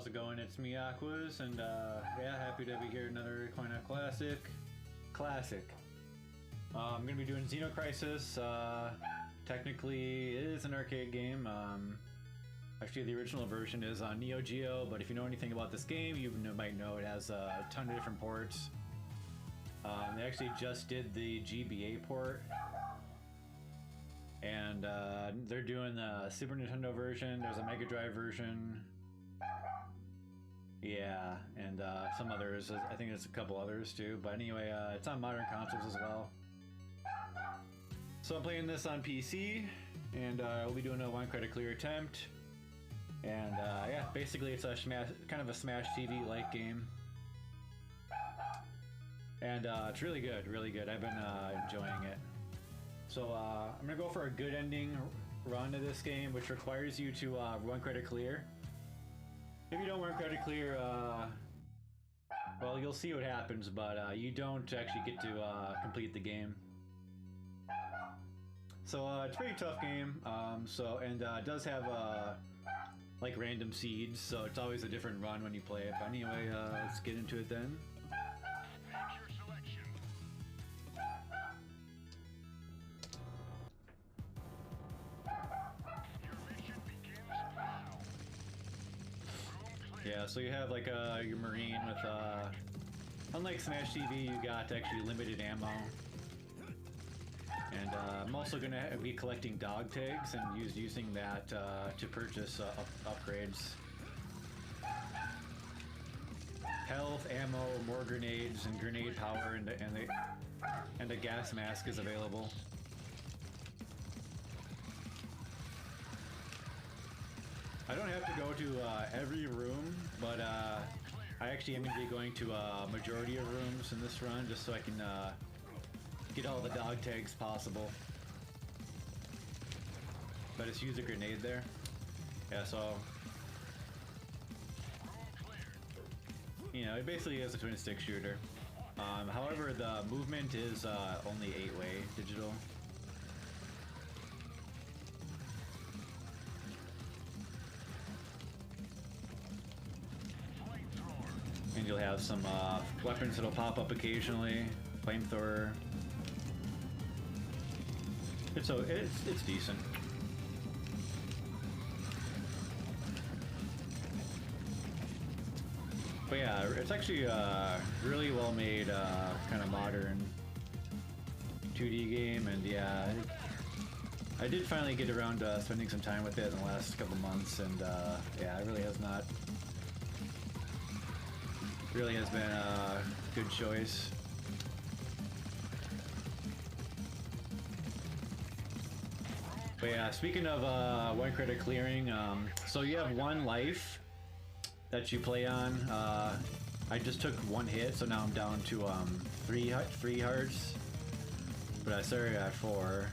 how's it going? It's me, Aquas, and yeah, happy to be here. Another Coin Up Classic. I'm gonna be doing Xeno Crisis. Technically, it is an arcade game. Actually, the original version is on Neo Geo, but if you know anything about this game, you might know it has a ton of different ports. They actually just did the GBA port. And they're doing the Super Nintendo version. There's a Mega Drive version. Yeah, and some others. I think there's a couple others too. But anyway, it's on modern consoles as well. So I'm playing this on PC, and we'll be doing a 1 credit clear attempt. And yeah, basically it's a kind of a Smash TV-like game. And it's really good, really good. I've been enjoying it. So I'm gonna go for a good ending run of this game, which requires you to 1 credit clear. If you don't 1 credit clear, well, you'll see what happens, but you don't actually get to complete the game. So it's a pretty tough game. It does have like random seeds, so it's always a different run when you play it. But anyway, let's get into it then. Yeah, so you have like your Marine with, unlike Smash TV, you got actually limited ammo. And I'm also going to be collecting dog tags and using that to purchase upgrades. Health, ammo, more grenades, and grenade power, and a gas mask is available. I don't have to go to every room, but I actually am going to be going to a majority of rooms in this run just so I can get all the dog tags possible. But just use a grenade there. Yeah, so... You know, it basically is a twin stick shooter. However, the movement is only 8-way digital. And you'll have some weapons that'll pop up occasionally. Flamethrower. It's decent. But yeah, it's actually a really well made, kind of modern 2D game, and yeah, I did finally get around to spending some time with it in the last couple months, and yeah, it really has been a good choice. But yeah, speaking of 1 credit clearing, so you have 1 life that you play on. I just took 1 hit, so now I'm down to 3 hearts. But I started at 4.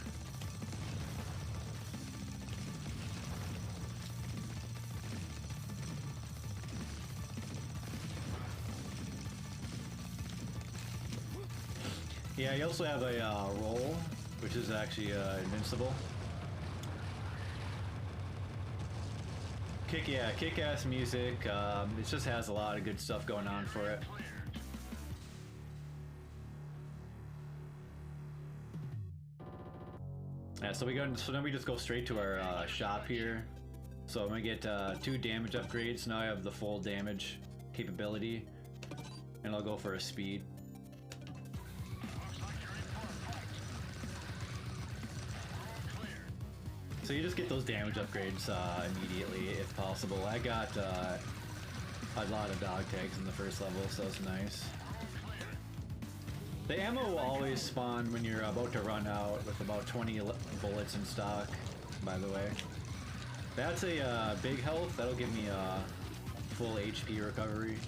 Yeah, you also have a roll, which is actually invincible. Kick-ass music. It just has a lot of good stuff going on for it. Yeah, so then we just go straight to our shop here. So I'm gonna get 2 damage upgrades. Now I have the full damage capability, and I'll go for a speed. So you just get those damage upgrades immediately, if possible. I got a lot of dog tags in the first level, so that's nice. The ammo will always spawn when you're about to run out with about 20 bullets in stock, by the way. That's a big health. That'll give me a full HP recovery.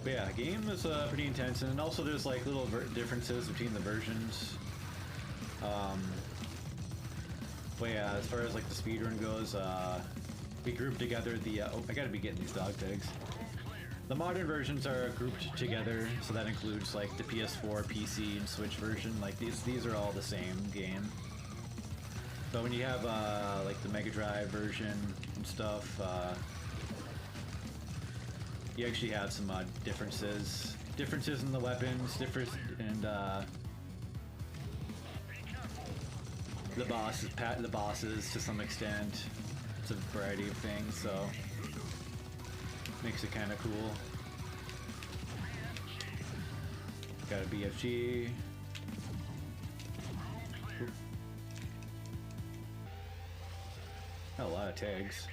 But yeah, game is pretty intense, and also there's like little differences between the versions. But yeah, as far as like the speedrun goes, we grouped together the. Oh, I gotta be getting these dog tags. The modern versions are grouped together, so that includes like the PS4, PC, and Switch version. Like these are all the same game. But when you have like the Mega Drive version and stuff, you actually have some differences in the weapons, and the bosses to some extent. It's a variety of things, so makes it kind of cool. Got a BFG. A lot of tags.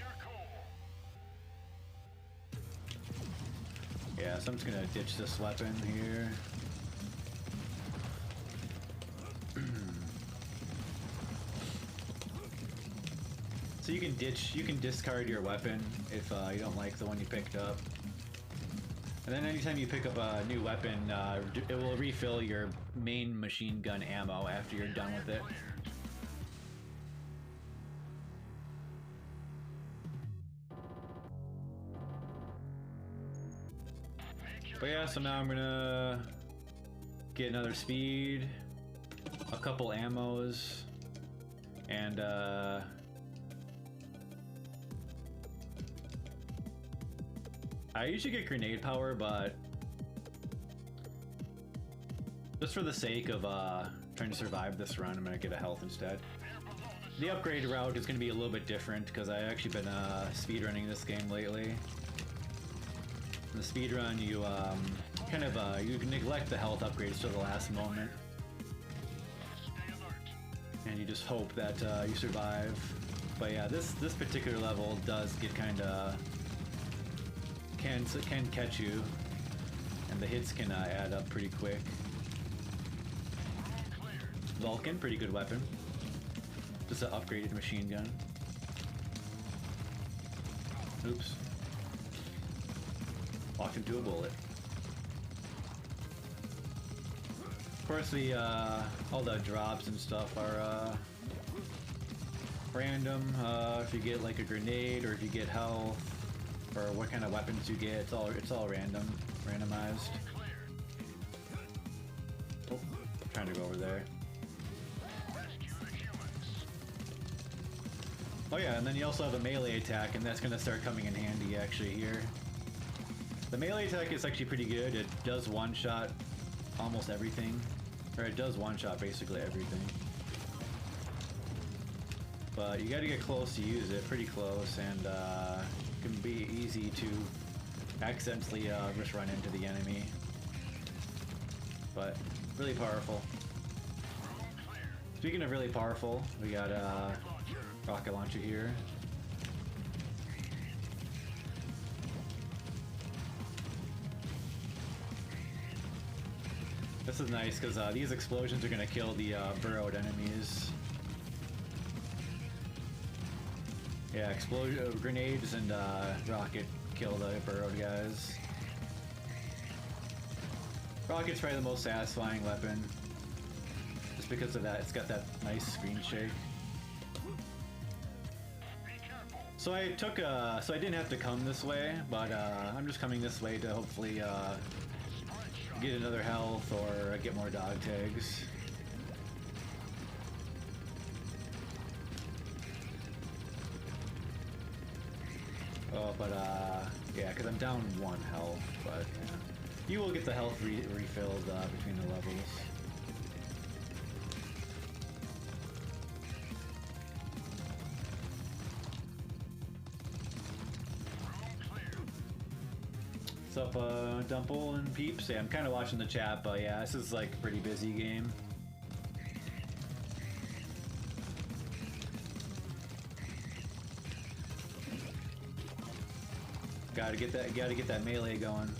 Yeah, so I'm just gonna ditch this weapon here. So you can discard your weapon if you don't like the one you picked up. And then anytime you pick up a new weapon, it will refill your main machine gun ammo after you're done with it. But yeah, so now I'm gonna get another speed, a couple ammos, and I usually get grenade power, but just for the sake of trying to survive this run, I'm gonna get a health instead. The upgrade route is gonna be a little bit different because I've actually been speedrunning this game lately. In the speedrun, you you can neglect the health upgrades to the last moment, and you just hope that you survive. But yeah, this particular level does get kind of can catch you, and the hits can add up pretty quick. Vulcan, pretty good weapon. Just an upgraded machine gun. Oops. Walked into a bullet. Of course, all the drops and stuff are random. If you get like a grenade, or if you get health, or what kind of weapons you get, it's all randomized. Oh, trying to go over there. Oh yeah, and then you also have a melee attack, and that's going to start coming in handy actually here. The melee attack is actually pretty good. It does one-shot almost everything. Or it does one-shot basically everything. But you gotta get close to use it, pretty close, and it can be easy to accidentally just run into the enemy. But really powerful. Speaking of really powerful, we got a rocket launcher here. This is nice because these explosions are going to kill the burrowed enemies. Yeah, grenades and rocket kill the burrowed guys. Rocket's probably the most satisfying weapon, just because of that. It's got that nice screen shake. So I didn't have to come this way, but I'm just coming this way to hopefully get another health or get more dog tags. Oh, but yeah, because I'm down 1 health, but yeah. You will get the health refilled between the levels. What's up, Dumple and peeps? Yeah, I'm kind of watching the chat, but yeah, this is like a pretty busy game. Gotta get that melee going,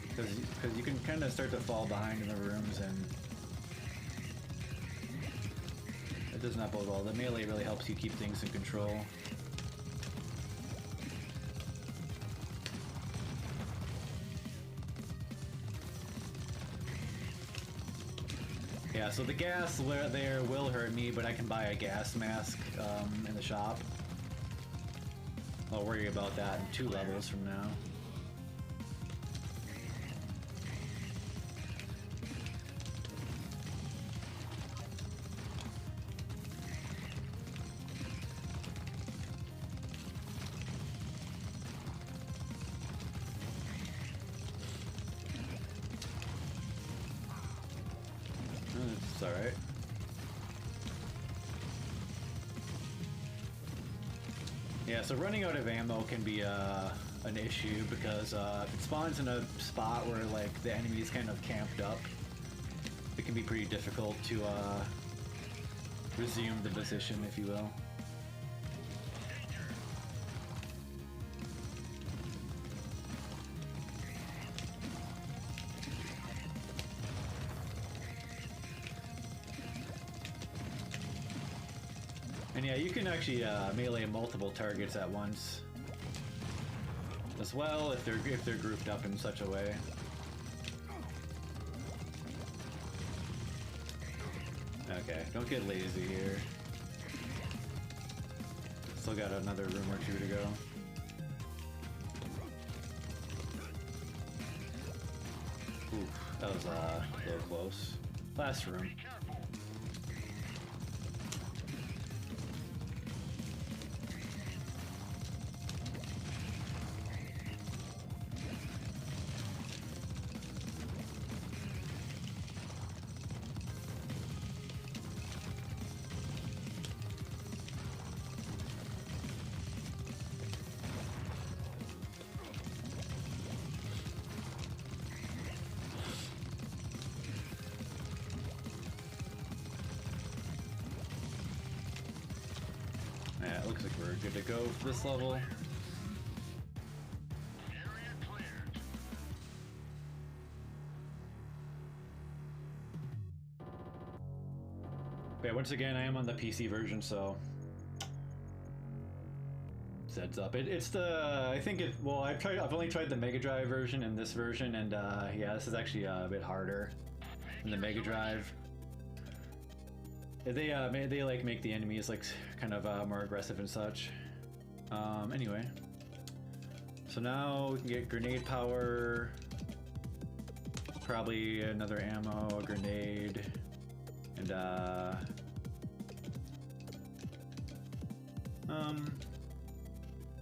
because you can kind of start to fall behind in the rooms, and it does not bode well. The melee really helps you keep things in control. Yeah, so the gas there will hurt me, but I can buy a gas mask in the shop. I'll worry about that in 2 levels from now. It's alright. Yeah, so running out of ammo can be an issue because if it spawns in a spot where like the enemy's kind of camped up, it can be pretty difficult to resume the position, if you will. And yeah, you can actually melee multiple targets at once as well if they're grouped up in such a way. Okay, don't get lazy here. Still got another room or 2 to go. Oof, that was a little close. Last room. Yeah, it looks like we're good to go for this level. Area cleared. Yeah, once again, I am on the PC version, so heads up. It's the well, I've only tried the Mega Drive version and this version, and yeah, this is actually a bit harder than the Mega Drive. They like make the enemies like kind of more aggressive and such. Anyway, so now we can get grenade power, probably another ammo, a grenade, and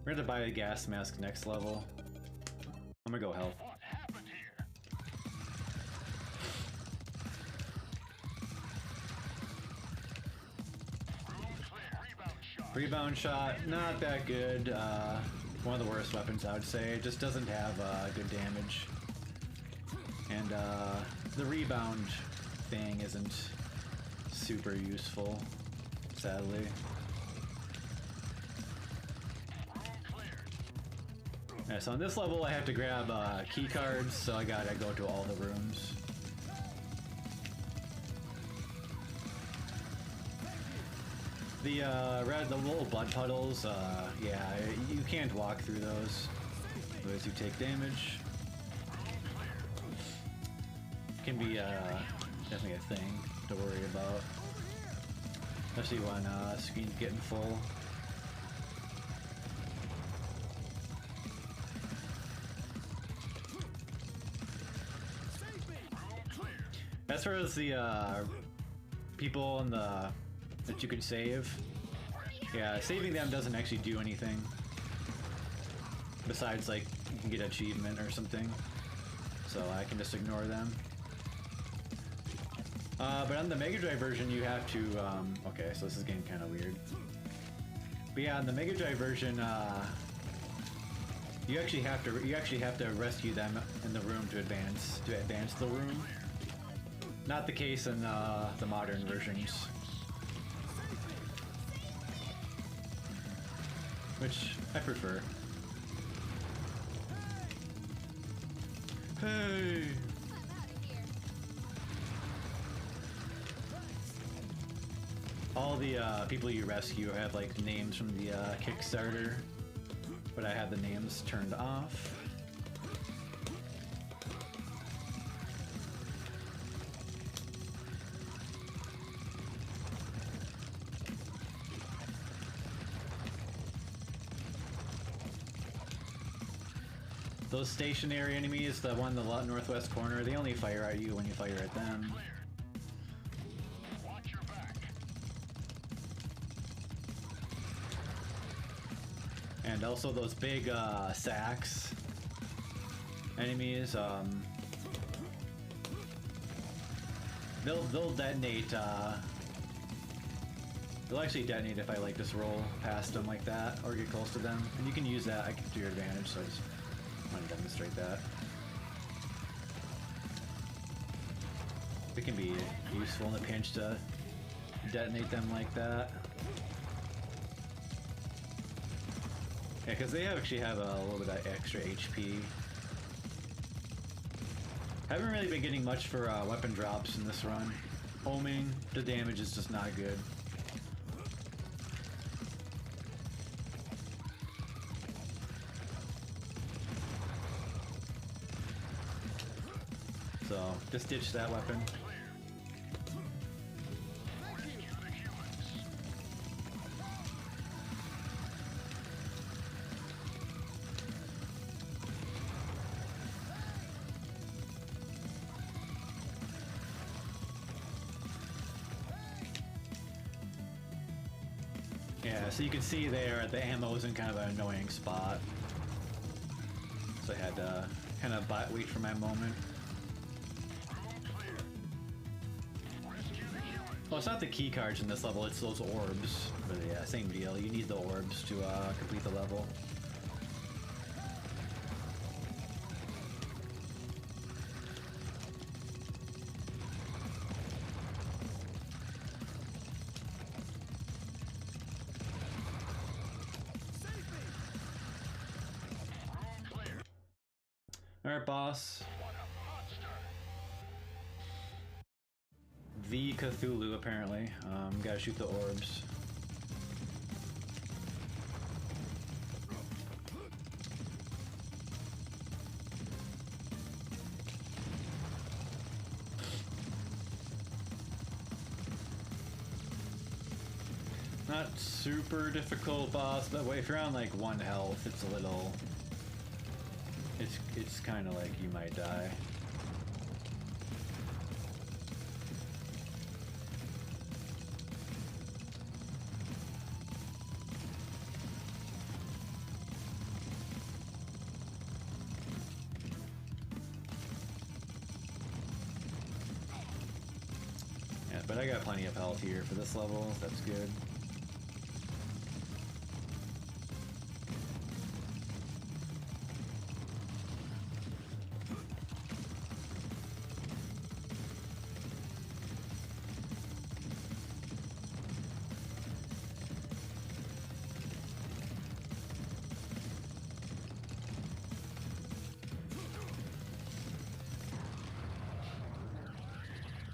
we're gonna buy a gas mask next level. I'm gonna go health. What happened here? Room clear. Rebound shot. Rebound shot, not that good. One of the worst weapons, I would say. It just doesn't have good damage. And the rebound thing isn't super useful, sadly. Room cleared. Yeah, so on this level I have to grab key cards, so I gotta go to all the rooms. The little blood puddles, yeah, you can't walk through those, otherwise you take damage. Can be definitely a thing to worry about, especially when screen's getting full. As far as the people in the that you could save, yeah, saving them doesn't actually do anything besides like you can get an achievement or something, so I can just ignore them. But on the Mega Drive version you have to okay, so this is getting kind of weird, but yeah, on the Mega Drive version you actually have to rescue them in the room to advance the room. Not the case in the modern versions, which I prefer. Hey! All the people you rescue have like names from the Kickstarter, but I have the names turned off. Those stationary enemies, the one in the northwest corner, they only fire at you when you fire at them. Watch your back. And also those big sacks enemies, they'll detonate. They'll actually detonate if I like just roll past them like that or get close to them, and you can use that to your advantage. So I just want to demonstrate that. It can be useful in a pinch to detonate them like that. Yeah, because they actually have a little bit of extra HP. Haven't really been getting much for weapon drops in this run. Homing, the damage is just not good. So, just ditch that weapon. Yeah, so you can see there the ammo was in kind of an annoying spot. So I had to kind of wait for my moment. Well, it's not the key cards in this level, it's those orbs. But yeah, same deal. You need the orbs to complete the level. Alright, boss. The Cthulhu, apparently. Gotta shoot the orbs. Not super difficult boss, but if you're on like 1 health, it's a little... It's kind of like you might die. Yeah, but I got plenty of health here for this level, that's good.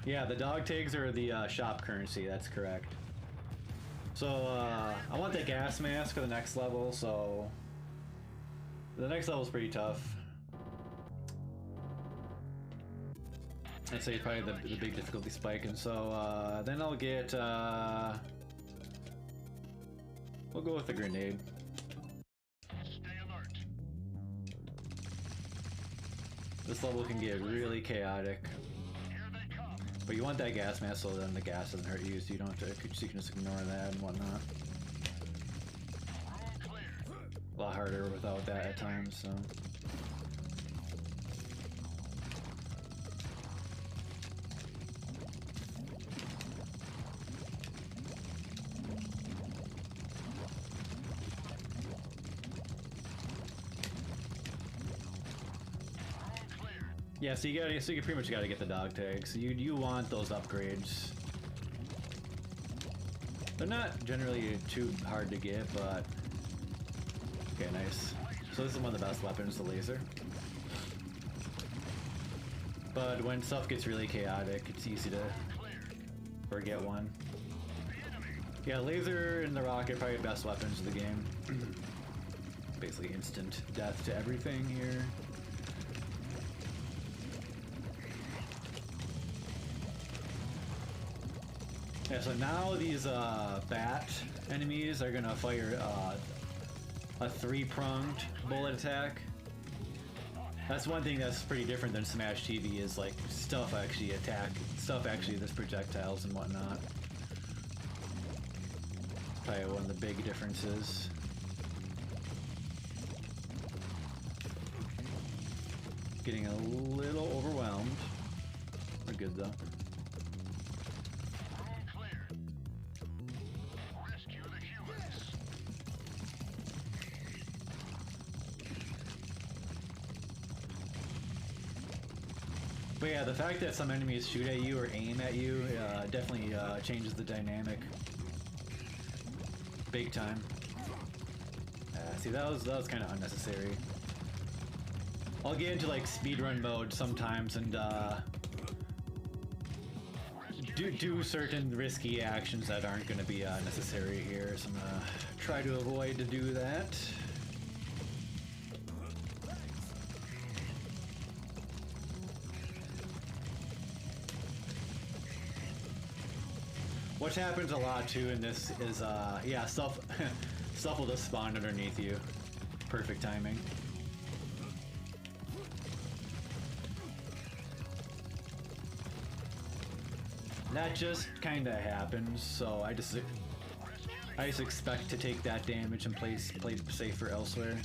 Yeah, the dog tags are the shop currency, that's correct. So, I want the gas mask for the next level, so... The next level's pretty tough. I'd say probably the big difficulty spike, and so, then I'll get, we'll go with the grenade. Stay alert. This level can get really chaotic. But you want that gas mask so then the gas doesn't hurt you, so you don't have to, so you can just ignore that and whatnot. A lot harder without that at times, so. Yeah, so you pretty much gotta get the dog tags. You want those upgrades. They're not generally too hard to get, but okay, nice. So this is one of the best weapons, the laser. But when stuff gets really chaotic, it's easy to forget one. Yeah, laser and the rocket are probably the best weapons of the game. Basically instant death to everything here. Yeah, so now these bat enemies are gonna fire a 3-pronged bullet attack. That's one thing that's pretty different than Smash TV is like stuff actually there's projectiles and whatnot. Probably one of the big differences. Getting a little overwhelmed. We're good though. Room cleared. Rescue the humans. But yeah, the fact that some enemies shoot at you or aim at you definitely changes the dynamic. Big time. See, that was kind of unnecessary. I'll get into like speedrun mode sometimes and do certain risky actions that aren't going to be necessary here. So I'm gonna try to avoid to do that. What happens a lot too in this is, yeah, stuff will just spawn underneath you. Perfect timing. That just kind of happens, so I just expect to take that damage and play safer elsewhere.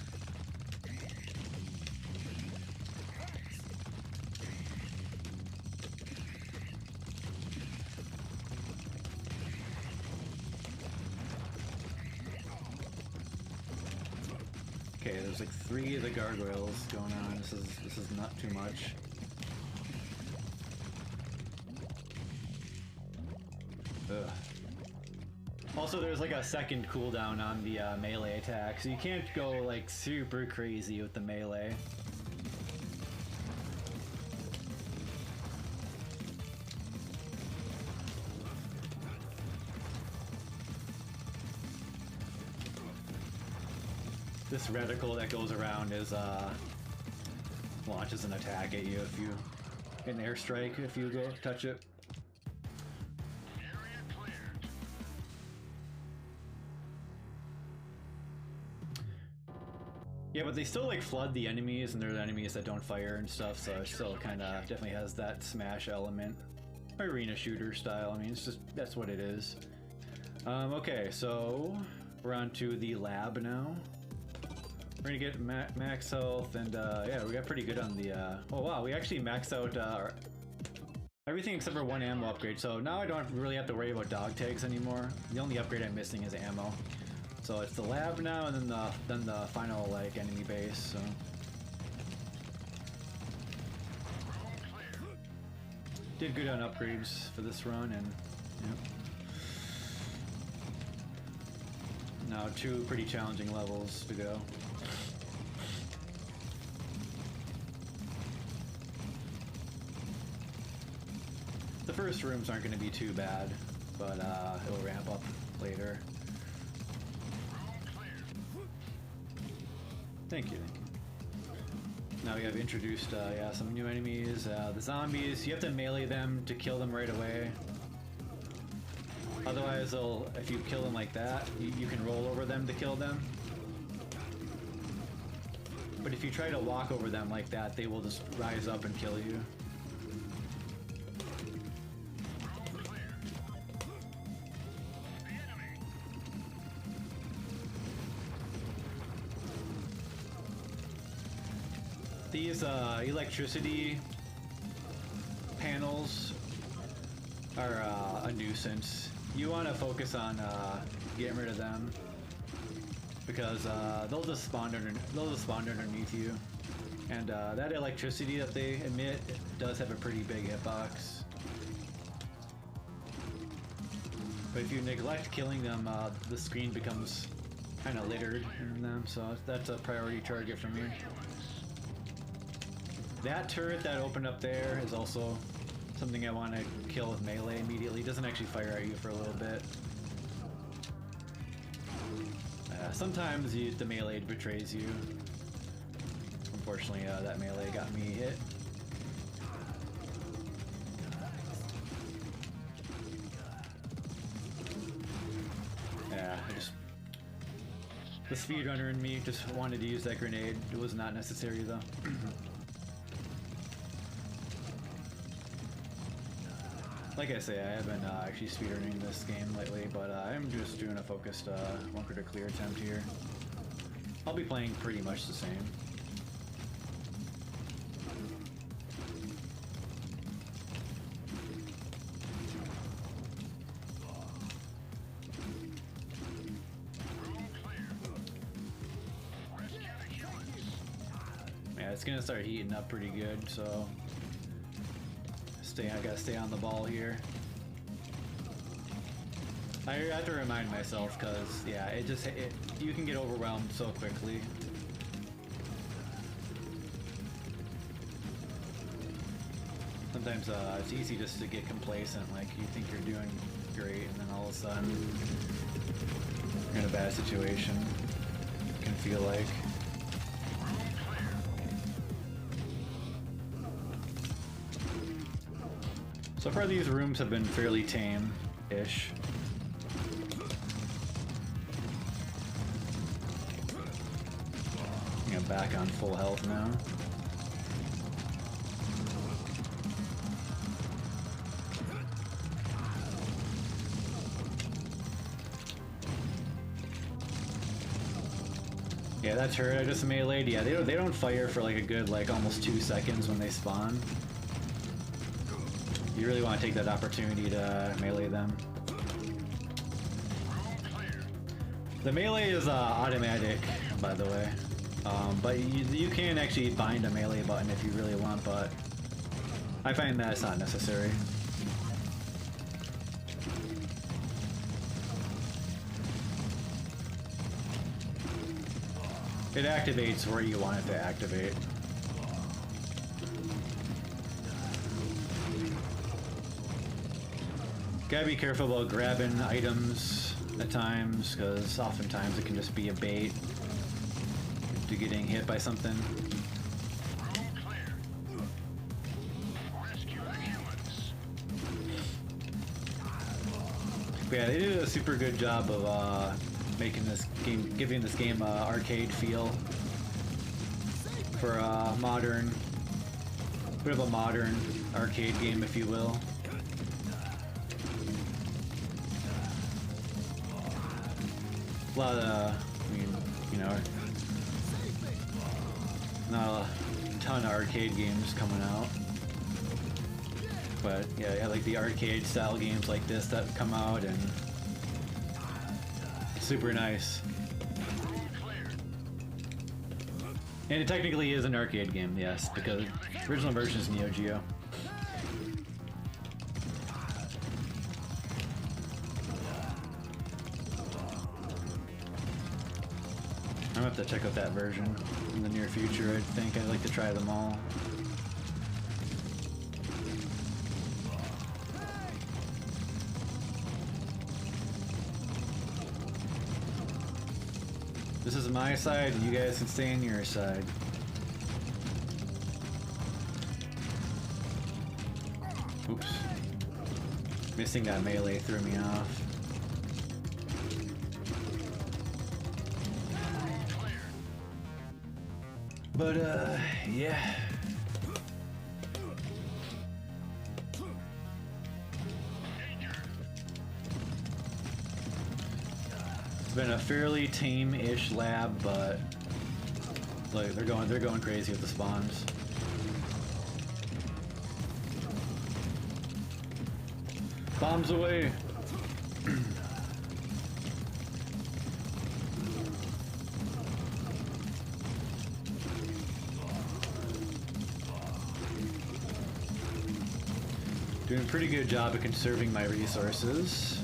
Okay, there's like 3 of the gargoyles going on. This is not too much. Ugh. Also, there's like a second cooldown on the melee attack, so you can't go like super crazy with the melee. This reticle that goes around is launches an attack at you if you an airstrike if you go touch it. Area cleared. Yeah, but they still like flood the enemies, and they're the enemies that don't fire and stuff, so it still kind of definitely has that Smash element. Arena shooter style, I mean, it's just, that's what it is. Okay, so we're on to the lab now. We're gonna get max health, and yeah, we got pretty good on the, oh wow, we actually maxed out everything except for 1 ammo upgrade, so now I don't really have to worry about dog tags anymore. The only upgrade I'm missing is ammo. So it's the lab now, and then the final like enemy base. So did good on upgrades for this run, and yep. Now 2 pretty challenging levels to go. The first rooms aren't going to be too bad, but it'll ramp up later. Thank you. Now we have introduced yeah, some new enemies. The zombies, you have to melee them to kill them right away. Otherwise, if you kill them like that, you can roll over them to kill them. But if you try to walk over them like that, they will just rise up and kill you. These electricity panels are a nuisance. You want to focus on getting rid of them because they'll just spawn underneath you, and that electricity that they emit does have a pretty big hitbox. But if you neglect killing them, the screen becomes kind of littered in them, so that's a priority target for me. That turret that opened up there is also something I want to kill with melee immediately. It doesn't actually fire at you for a little bit. Sometimes the melee betrays you. Unfortunately, that melee got me hit. Yeah, the speedrunner in me just wanted to use that grenade. It was not necessary though. Like I say, I haven't actually speedrunning this game lately, but I'm just doing a focused one critter clear attempt here. I'll be playing pretty much the same. Yeah, it's gonna start heating up pretty good, so I gotta stay on the ball here. I have to remind myself, because yeah, you can get overwhelmed so quickly. Sometimes it's easy just to get complacent, like you think you're doing great, and then all of a sudden you're in a bad situation. It can feel like. So far these rooms have been fairly tame-ish. I'm back on full health now. Yeah, that turret I just meleeed, yeah, they don't fire for like a good almost 2 seconds when they spawn. You really want to take that opportunity to melee them. The melee is automatic, by the way. But you can actually bind a melee button if you really want, but I find that it's not necessary. It activates where you want it to activate. Gotta be careful about grabbing items at times, because oftentimes it can just be a bait to getting hit by something. But yeah, they did a super good job of making this game, giving this game an arcade feel for a modern, bit of a modern arcade game, if you will. A lot of, I mean, you know, not a ton of arcade games coming out, but yeah, like the arcade style games like this that come out, and it's super nice. And it technically is an arcade game, yes, because the original version is Neo Geo. I'm gonna have to check out that version in the near future. I think I'd like to try them all. This is my side, and you guys can stay on your side. Oops. Missing that melee threw me off. But, yeah. It's been a fairly tame-ish lab, but like they're going crazy with the spawns. Bombs away. Doing a pretty good job of conserving my resources.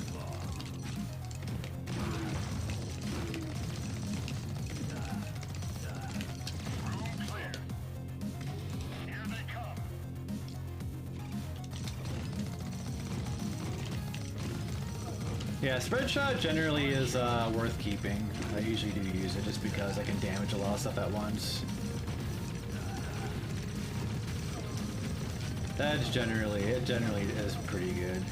Yeah, spread shot generally is worth keeping. I usually do use it just because I can damage a lot of stuff at once. It generally is pretty good.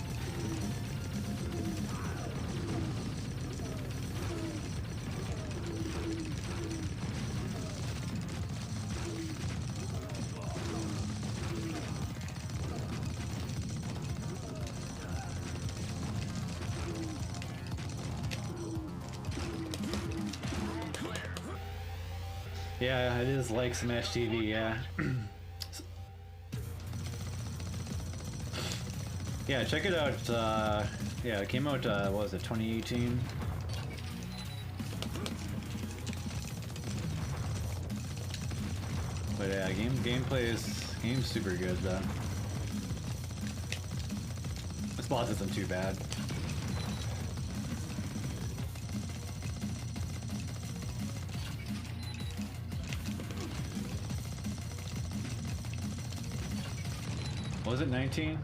Yeah, it is like Smash TV, yeah. Yeah, check it out. Yeah, it came out, what was it, 2018? But yeah, game's super good though. This boss isn't too bad. Was it 19?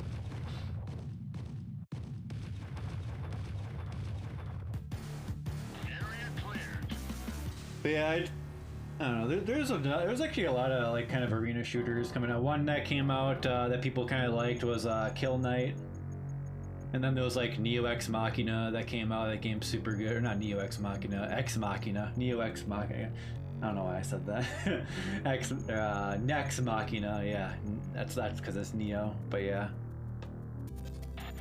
Area cleared. But yeah, I don't know. There's actually a lot of like kind of arena shooters coming out. One that came out that people kind of liked was Kill Knight, and then there was like Neo Ex Machina that came out. That game's super good. Or not Neo Ex Machina, Ex Machina, Neo Ex Machina. I don't know why I said that. Nex Machina. Yeah, that's because it's Neo. But yeah,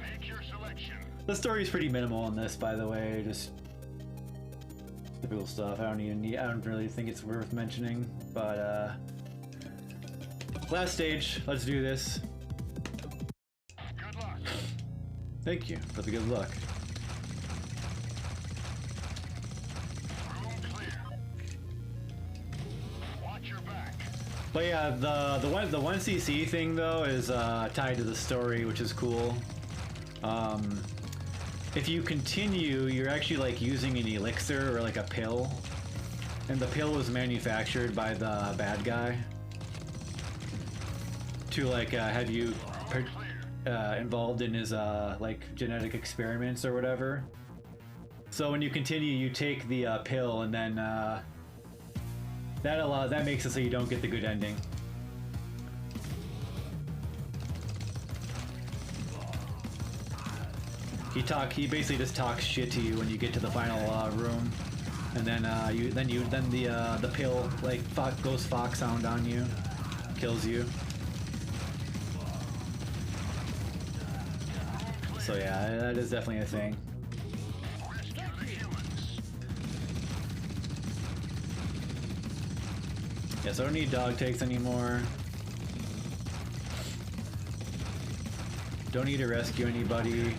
Make your selection. the story's pretty minimal in this, by the way. Just typical stuff. I don't really think it's worth mentioning, but last stage, let's do this. Good luck. Thank you for the good luck. Room clear. Watch your back. But yeah, the 1cc thing though is tied to the story, which is cool. If you continue, you're actually like using an elixir or like a pill, and the pill was manufactured by the bad guy to like have you involved in his like genetic experiments or whatever. So when you continue, you take the pill, and then that makes it so you don't get the good ending. He basically just talks shit to you when you get to the final room, and then the pill like goes foxhound on you, kills you. So yeah, that is definitely a thing. Rescue the humans. Yeah, so I don't need dog takes anymore. Don't need to rescue anybody.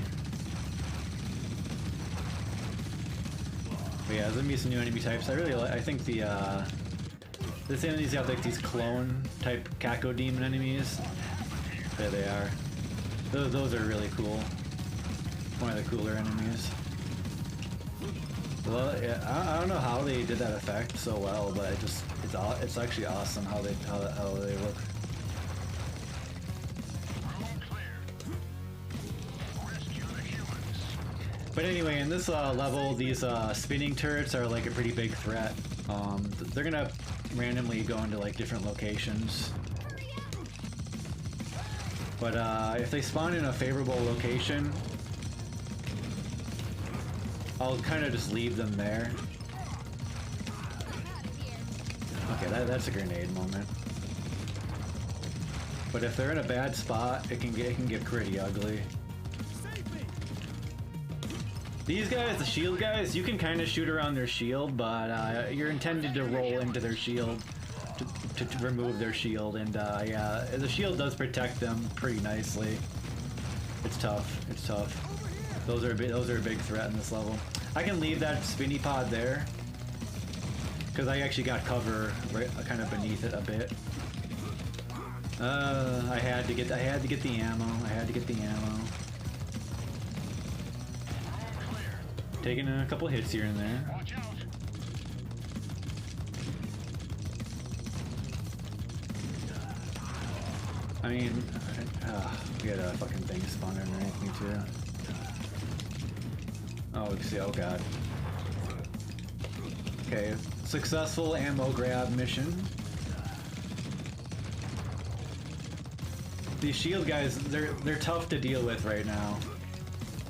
But yeah, there's gonna be some new enemy types. I think this enemies have like these clone type Kako demon enemies. There they are. Those are really cool. One of the cooler enemies. Well, yeah, I don't know how they did that effect so well, but it's actually awesome how they look. Room clear. Rescue the humans. But anyway, in this level, these spinning turrets are like a pretty big threat. They're gonna randomly go into like different locations. But if they spawn in a favorable location, I'll kind of just leave them there. Okay, that's a grenade moment. But if they're in a bad spot, it can get pretty ugly. These guys, the shield guys, you can kind of shoot around their shield, but you're intended to roll into their shield to remove their shield, and yeah, the shield does protect them pretty nicely. It's tough. It's tough. Those are a big threat in this level. I can leave that spinny pod there because I actually got cover right kind of beneath it a bit. I had to get the ammo. I had to get the ammo. Taking a couple hits here and there. Watch out. I mean, we had a fucking thing spawn underneath me too. Oh, we can see. Oh god. Okay, successful ammo grab mission. These shield guys, they're tough to deal with right now.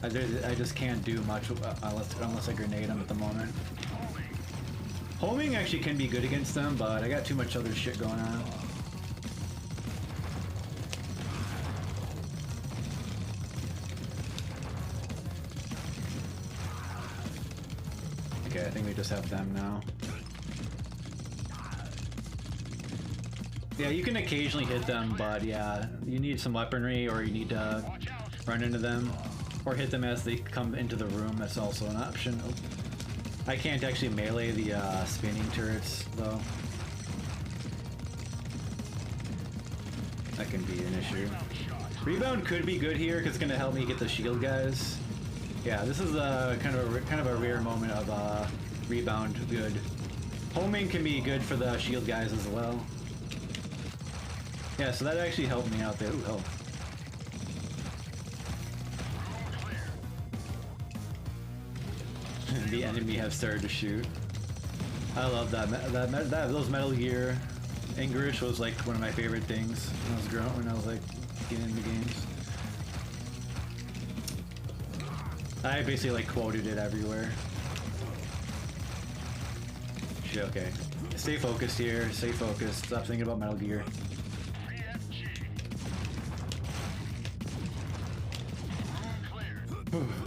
I just can't do much unless I grenade them at the moment. Homing actually can be good against them, but I got too much other shit going on. Okay, I think we just have them now. Yeah, you can occasionally hit them, but yeah, you need some weaponry or you need to run into them or hit them as they come into the room. That's also an option. Oh. I can't actually melee the spinning turrets though. That can be an issue. Rebound could be good here because it's going to help me get the shield guys. Yeah, this is kind of a rare moment of rebound good. Homing can be good for the shield guys as well. Yeah, so that actually helped me out there. Ooh, hell. The enemy have started to shoot. I love that. Those Metal Gear English was like one of my favorite things when I was like getting into games. I basically like quoted it everywhere. Shit, okay. Stay focused here. Stay focused. Stop thinking about Metal Gear.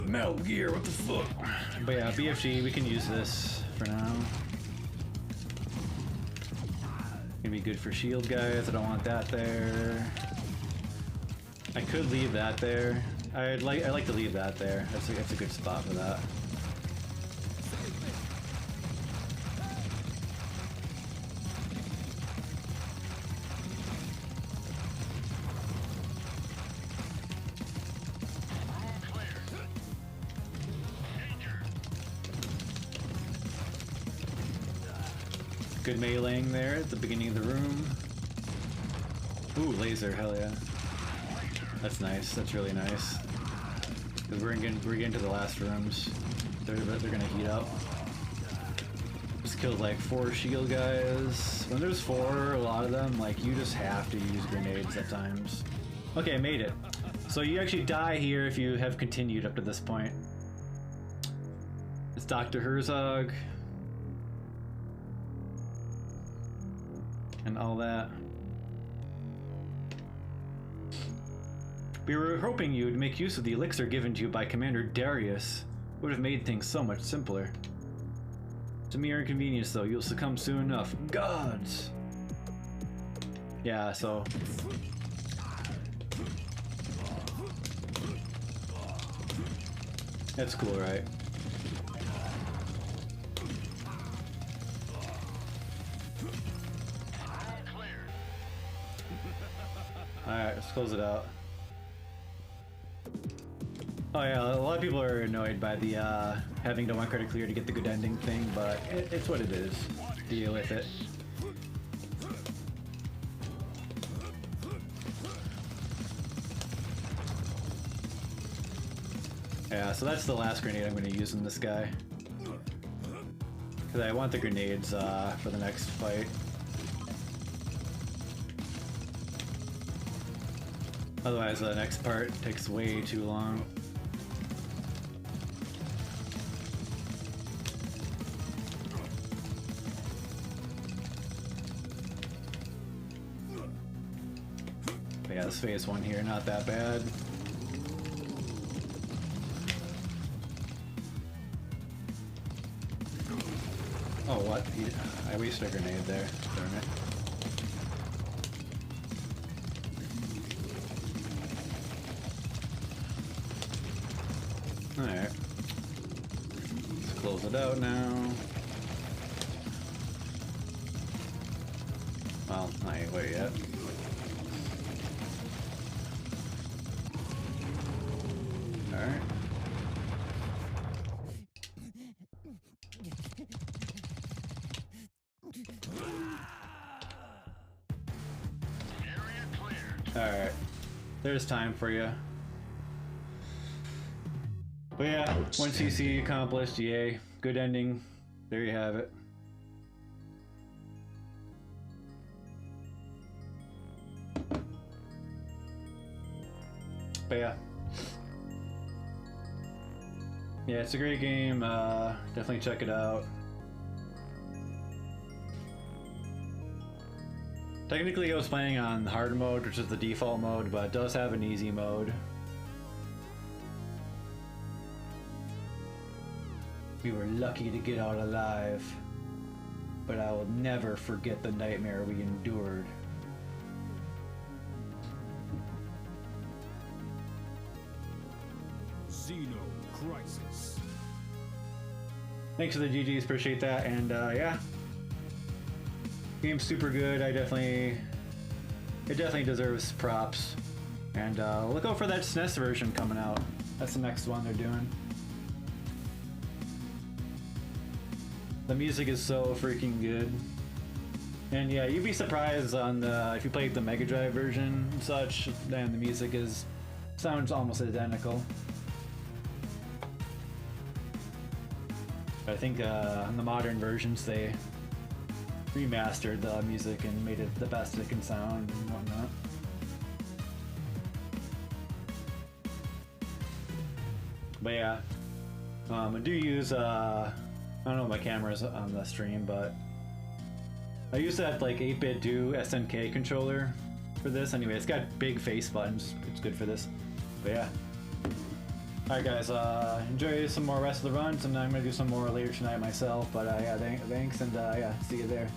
Metal Gear, what the fuck? But yeah, BFG, we can use this for now. Gonna be good for shield guys. I don't want that there. I could leave that there. I like to leave that there. That's a good spot for that. Good meleeing there at the beginning of the room. Ooh, laser, hell yeah. That's nice, that's really nice. Because we're getting to the last rooms. They're gonna heat up. Just killed like 4 shield guys. When there's 4, a lot of them, like you just have to use grenades at times. Okay, I made it. So you actually die here if you have continued up to this point. It's Dr. Herzog. And all that. We were hoping you would make use of the elixir given to you by Commander Darius. It would have made things so much simpler. It's a mere inconvenience though, you'll succumb soon enough. Gods! Yeah, so... That's cool, right? Alright, let's close it out. Oh yeah, a lot of people are annoyed by the having to 1 credit clear to get the good ending thing, but it's what it is. Deal with it. Yeah, so that's the last grenade I'm going to use in this guy. Because I want the grenades for the next fight. Otherwise, the next part takes way too long. But yeah, this phase 1 here, not that bad. Oh, what? I wasted a grenade there. Darn it. Alright. Let's close it out now. Well, I ain't wait yet. Alright. Alright. There's time for you. But yeah, 1 CC accomplished, yay. Good ending. There you have it. But yeah. Yeah, it's a great game. Definitely check it out. Technically I was playing on hard mode, which is the default mode, but it does have an easy mode. We were lucky to get out alive, but I will never forget the nightmare we endured. Thanks for the GGs, appreciate that. And yeah, game's super good. It definitely deserves props. And look out for that SNES version coming out. That's the next one they're doing. The music is so freaking good. And yeah, you'd be surprised on the if you played the Mega Drive version and such, then the music sounds almost identical. I think in the modern versions they remastered the music and made it the best it can sound and whatnot. But yeah, I do use I don't know if my camera's on the stream, but I use that like 8-bit do SNK controller for this. Anyway, it's got big face buttons. It's good for this. But yeah. Alright guys, enjoy some more rest of the runs, and I'm gonna do some more later tonight myself. But yeah, thanks, and yeah, see you there.